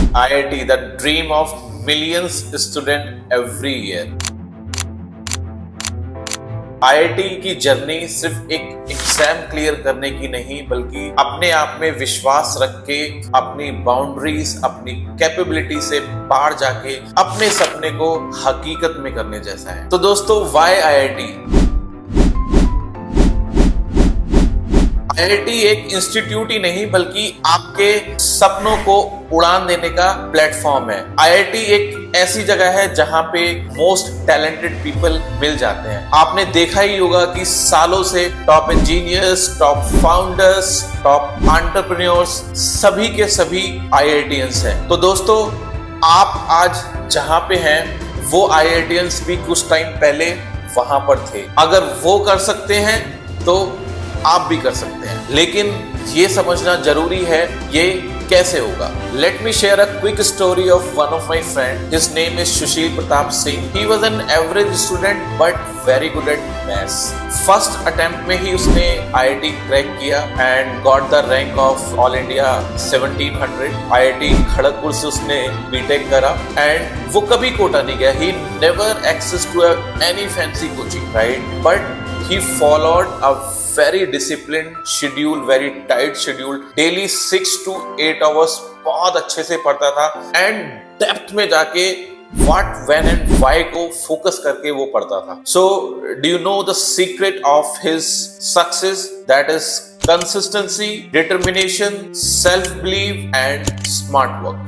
IIT, the dream of millions student every year. IIT की journey सिर्फ एक exam clear करने की नहीं, बल्कि अपने आप में विश्वास रख के अपनी बाउंड्रीज, अपनी कैपेबिलिटी से बाहर जाके अपने सपने को हकीकत में करने जैसा है। तो दोस्तों, व्हाई IIT? IIT एक इंस्टीट्यूट ही नहीं, बल्कि आपके सपनों को उड़ान देने का प्लेटफॉर्म है। IIT एक ऐसी जगह है जहां पे मोस्ट टैलेंटेड पीपल मिल जाते हैं। आपने देखा ही होगा कि सालों से top engineers, top founders, top entrepreneurs सभी के सभी IITians हैं। तो दोस्तों, आप आज जहां पे हैं वो IITians भी कुछ टाइम पहले वहां पर थे। अगर वो कर सकते हैं तो आप भी कर सकते हैं, लेकिन ये समझना जरूरी है ये कैसे होगा। Let me share a quick story of one of my friend. His name is Sushil Pratap Singh. He was an average student but very good at maths. First attempt में ही उसने IIT क्रैक किया and got the rank of all India 1700। IIT Kharagpur से उसने BTech करा and वो कभी कोटा नहीं गया। He never access to any fancy coaching, right, but he followed a very disciplined schedule, very tight schedule. Daily 6 to 8 hours बहुत अच्छे से पढ़ता था एंड डेप्थ में जाके what, when and why को फोकस करके वो पढ़ता था। So, do you know the secret of his success? That is consistency, determination, self-belief and smart work.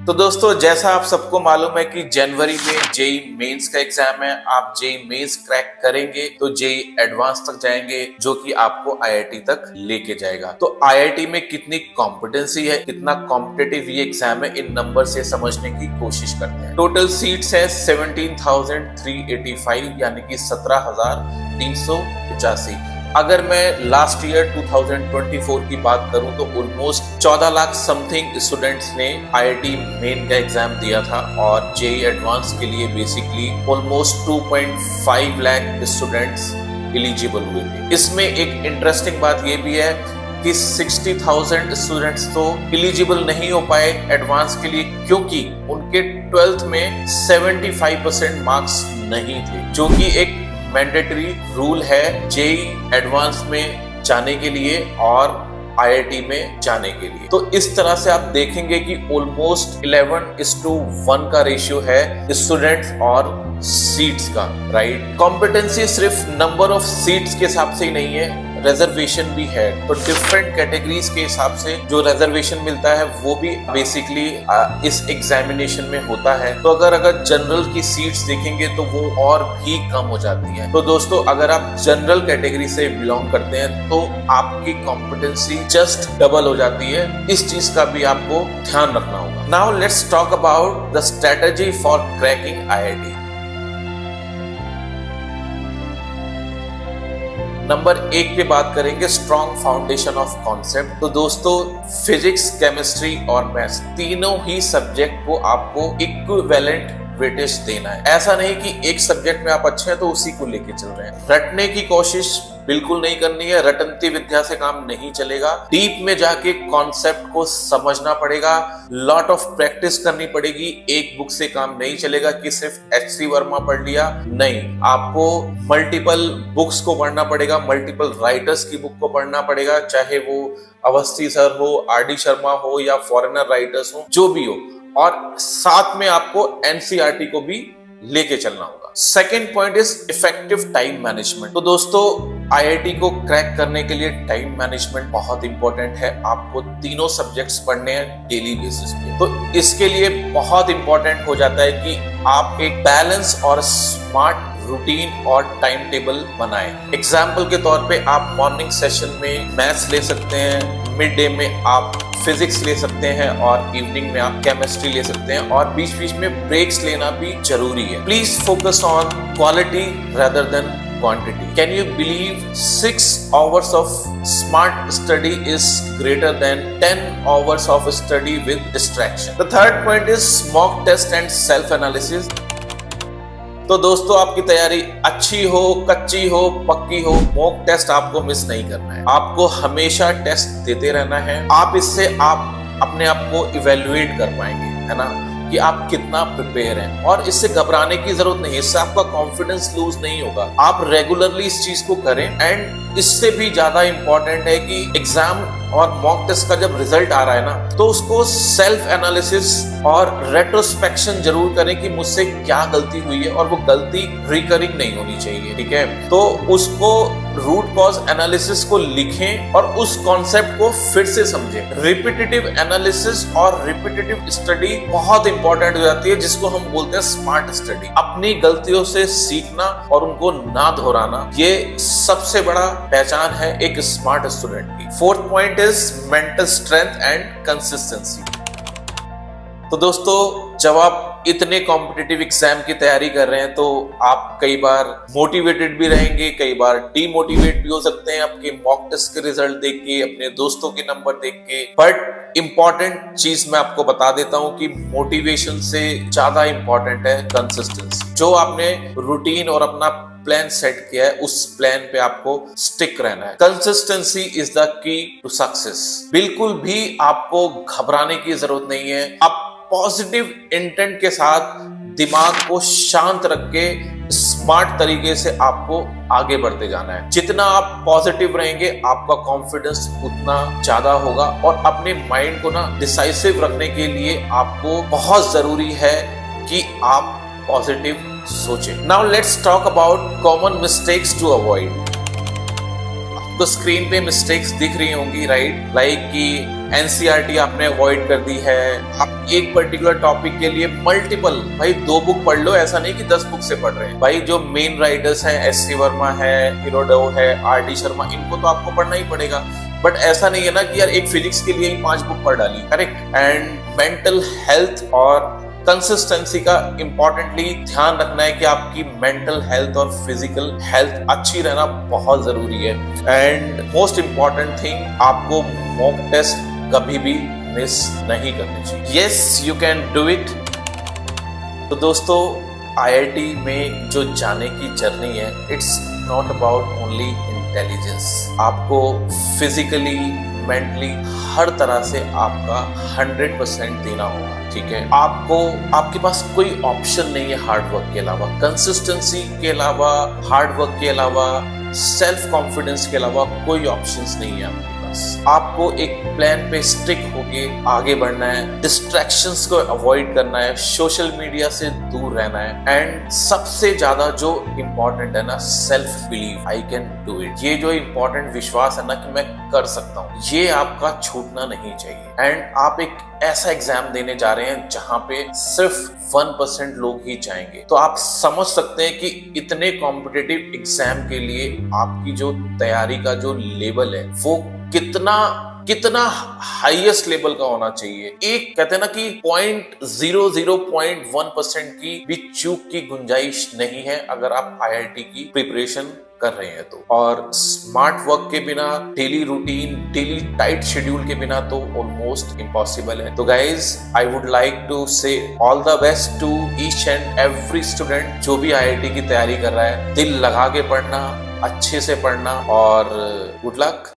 तो दोस्तों, जैसा आप सबको मालूम है कि जनवरी में JEE मेंस का एग्जाम है। आप JEE मेंस क्रैक करेंगे तो JEE एडवांस तक जाएंगे, जो कि आपको IIT तक लेके जाएगा। तो IIT में कितनी कॉम्पिटेंसी है, कितना कॉम्पिटेटिव ये एग्जाम है, इन नंबर से समझने की कोशिश करते हैं। टोटल सीट्स है 17,385, यानी कि 17,385। अगर मैं लास्ट ईयर 2024 की बात करूं तो ऑलमोस्ट 14 लाख समथिंग स्टूडेंट्स ने IIT मेन का एग्जाम दिया था और JEE एडवांस के लिए basically almost 2.5 lakh students eligible हुए थे। इसमें एक इंटरेस्टिंग बात ये भी है कि 60,000 स्टूडेंट्स तो एलिजिबल नहीं हो पाए एडवांस के लिए, क्योंकि उनके 12th में 75% मार्क्स नहीं थे, जो कि एक मैंडेटरी रूल है JEE एडवांस में जाने के लिए और IIT में जाने के लिए। तो इस तरह से आप देखेंगे कि ऑलमोस्ट 11:1 का रेशियो है स्टूडेंट्स और सीट्स का, राइट। कॉम्पिटेंसी सिर्फ नंबर ऑफ सीट्स के हिसाब से ही नहीं है, रिजर्वेशन भी है। तो डिफरेंट कैटेगरीज के हिसाब से जो रिजर्वेशन मिलता है वो भी बेसिकली इस एग्जामिनेशन में होता है। तो अगर जनरल की सीट्स देखेंगे तो वो और भी कम हो जाती है। तो दोस्तों, अगर आप जनरल कैटेगरी से बिलोंग करते हैं तो आपकी कॉम्पिटेंसी जस्ट डबल हो जाती है। इस चीज का भी आपको ध्यान रखना होगा। Now let's talk about the strategy for cracking IIT। Number 1 पे बात करेंगे, स्ट्रॉन्ग फाउंडेशन ऑफ कॉन्सेप्ट। तो दोस्तों, फिजिक्स, केमिस्ट्री और मैथ्स तीनों ही सब्जेक्ट को आपको इक्विवेलेंट वेटेज देना है। ऐसा नहीं कि एक सब्जेक्ट में आप अच्छे हैं तो उसी को लेके चल रहे हैं। रटने की कोशिश बिल्कुल नहीं करनी है। रटंती विद्या से काम नहीं चलेगा। डीप में जाके कॉन्सेप्ट को समझना पड़ेगा, लॉट ऑफ प्रैक्टिस करनी पड़ेगी। एक बुक से काम नहीं चलेगा कि सिर्फ HC वर्मा पढ़ लिया, नहीं, आपको मल्टीपल बुक्स को पढ़ना पड़ेगा, मल्टीपल राइटर्स की बुक को पढ़ना पड़ेगा, चाहे वो अवस्थी सर हो, RD शर्मा हो या फॉरेनर राइटर्स हो, जो भी हो। और साथ में आपको NCERT को भी लेके चलना होगा। Second point is effective time management. तो दोस्तों, IIT को क्रैक करने के लिए टाइम मैनेजमेंट बहुत इंपॉर्टेंट है। आपको तीनों सब्जेक्ट्स पढ़ने हैं डेली बेसिस पे। तो इसके लिए बहुत इंपॉर्टेंट हो जाता है कि आप एक बैलेंस और स्मार्ट रूटीन और टाइम टेबल बनाएं। एग्जाम्पल के तौर पे आप मॉर्निंग सेशन में मैथ्स ले सकते हैं, मिड डे में आप फिजिक्स ले सकते हैं और इवनिंग में आप केमिस्ट्री ले सकते हैं, और बीच बीच में ब्रेक्स लेना भी जरूरी है। Please focus on quality rather than quantity. Can you believe 6 hours of smart study is greater than 10 hours of study with distraction? The third point is mock test and self analysis. तो दोस्तों, आपकी तैयारी अच्छी हो, कच्ची हो, पक्की हो, मॉक टेस्ट आपको मिस नहीं करना है। आपको हमेशा टेस्ट देते रहना है। आप इससे आप अपने आप को इवेल्युएट कर पाएंगे, है ना, कि आप कितना प्रिपेयर हैं। और इससे घबराने की जरूरत नहीं है, इससे आपका कॉन्फिडेंस लूज नहीं होगा। आप रेगुलरली इस चीज को करें। एंड इससे भी ज्यादा इंपॉर्टेंट है कि एग्जाम और मॉक टेस्ट का जब रिजल्ट आ रहा है ना, तो उसको सेल्फ एनालिसिस और रेट्रोस्पेक्शन जरूर करें कि मुझसे क्या गलती हुई है, और वो गलती रिकरिंग नहीं होनी चाहिए, ठीक है। तो उसको रूट कॉज एनालिसिस को लिखें और उस कॉन्सेप्ट को फिर से समझें। रिपीटेटिव एनालिसिस और रिपीटेटिव स्टडी बहुत इंपॉर्टेंट हो जाती है, जिसको हम बोलते हैं स्मार्ट स्टडी। अपनी गलतियों से सीखना और उनको ना दोहराना, ये सबसे बड़ा पहचान है एक स्मार्ट स्टूडेंट की। Fourth point is mental strength and consistency. तो दोस्तों, जब आप इतने कॉम्पिटिटिव एग्जाम की तैयारी कर रहे हैं तो आप कई बार मोटिवेटेड भी रहेंगे, कई बार डीमोटिवेट भी हो सकते हैं आपके मॉक टेस्ट के रिजल्ट देख के, अपने दोस्तों के नंबर देख के। बट इंपॉर्टेंट चीज मैं आपको बता देता हूं कि मोटिवेशन से ज्यादा इंपॉर्टेंट है कंसिस्टेंसी। जो आपने रूटीन और अपना प्लान सेट किया है, उस प्लान पे आपको स्टिक रहना है। Consistency is the key to success. बिल्कुल भी आपको घबराने की जरूरत नहीं है। आप पॉजिटिव इंटेंट के साथ दिमाग को शांत रख के स्मार्ट तरीके से आपको आगे बढ़ते जाना है। जितना आप पॉजिटिव रहेंगे, आपका कॉन्फिडेंस उतना ज्यादा होगा। और अपने माइंड को ना डिसाइसिव रखने के लिए आपको बहुत जरूरी है कि आप पॉजिटिव सोचें। Now let's talk about common mistakes to avoid. आपको स्क्रीन पे मिस्टेक्स दिख रही होंगी, राइट? लाइक कि एनसीईआरटी आपने अवॉइड कर दी है। आप एक पर्टिकुलर टॉपिक के लिए मल्टीपल, भाई 2 बुक पढ़ लो, ऐसा नहीं कि 10 बुक से पढ़ रहे हैं। भाई जो मेन राइटर्स हैं, एस.सी. वर्मा है, हिरोडो है, आर.डी. शर्मा, इनको तो आपको पढ़ना ही पड़ेगा। बट ऐसा नहीं है ना कि यार एक फिजिक्स के लिए ही 5 बुक पढ़ डाली, करेक्ट? एंड मेंटल हेल्थ और कंसिस्टेंसी का इंपॉर्टेंटली ध्यान रखना है कि आपकी मेंटल हेल्थ और फिजिकल हेल्थ अच्छी रहना बहुत जरूरी है। एंड मोस्ट इंपॉर्टेंट थिंग, आपको मॉक टेस्ट कभी भी मिस नहीं करनी चाहिए। Yes, you can do it. तो दोस्तों, आईआईटी में जो जाने की जर्नी है, it's not about only intelligence. आपको फिजिकली, मेंटली हर तरह से आपका 100% देना होगा, ठीक है? आपके पास कोई ऑप्शन नहीं है हार्ड वर्क के अलावा, कंसिस्टेंसी के अलावा, हार्ड वर्क के अलावा, सेल्फ कॉन्फिडेंस के अलावा कोई ऑप्शंस नहीं है आपके पास। आपको एक प्लान पे स्टिक होके आगे बढ़ना है, डिस्ट्रैक्शंस को अवॉइड करना है, सोशल मीडिया से दूर रहना है। एंड सबसे ज्यादा जो इंपॉर्टेंट है ना, self believe, I can do it. ये जो इंपॉर्टेंट विश्वास है ना कि मैं कर सकता हूँ, ये आपका छूटना नहीं चाहिए। एंड आप एक ऐसा एग्जाम देने जा रहे हैं जहां पे सिर्फ 1% लोग ही जाएंगे। तो आप समझ सकते हैं कि इतने कॉम्पिटिटिव एग्जाम के लिए आपकी जो तैयारी का जो लेवल है, वो कितना हाईएस्ट लेवल का होना चाहिए। एक कहते हैं ना कि 0.1% की भी चूक की गुंजाइश नहीं है अगर आप आईआईटी की प्रिपरेशन कर रहे हैं तो। और स्मार्ट वर्क के बिना, daily routine, daily tight schedule के बिना तो ऑलमोस्ट इम्पॉसिबल है। तो guys, I would like to say all the best to each and every student जो भी आईआईटी की तैयारी कर रहा है। दिल लगा के पढ़ना, अच्छे से पढ़ना, और गुड लक।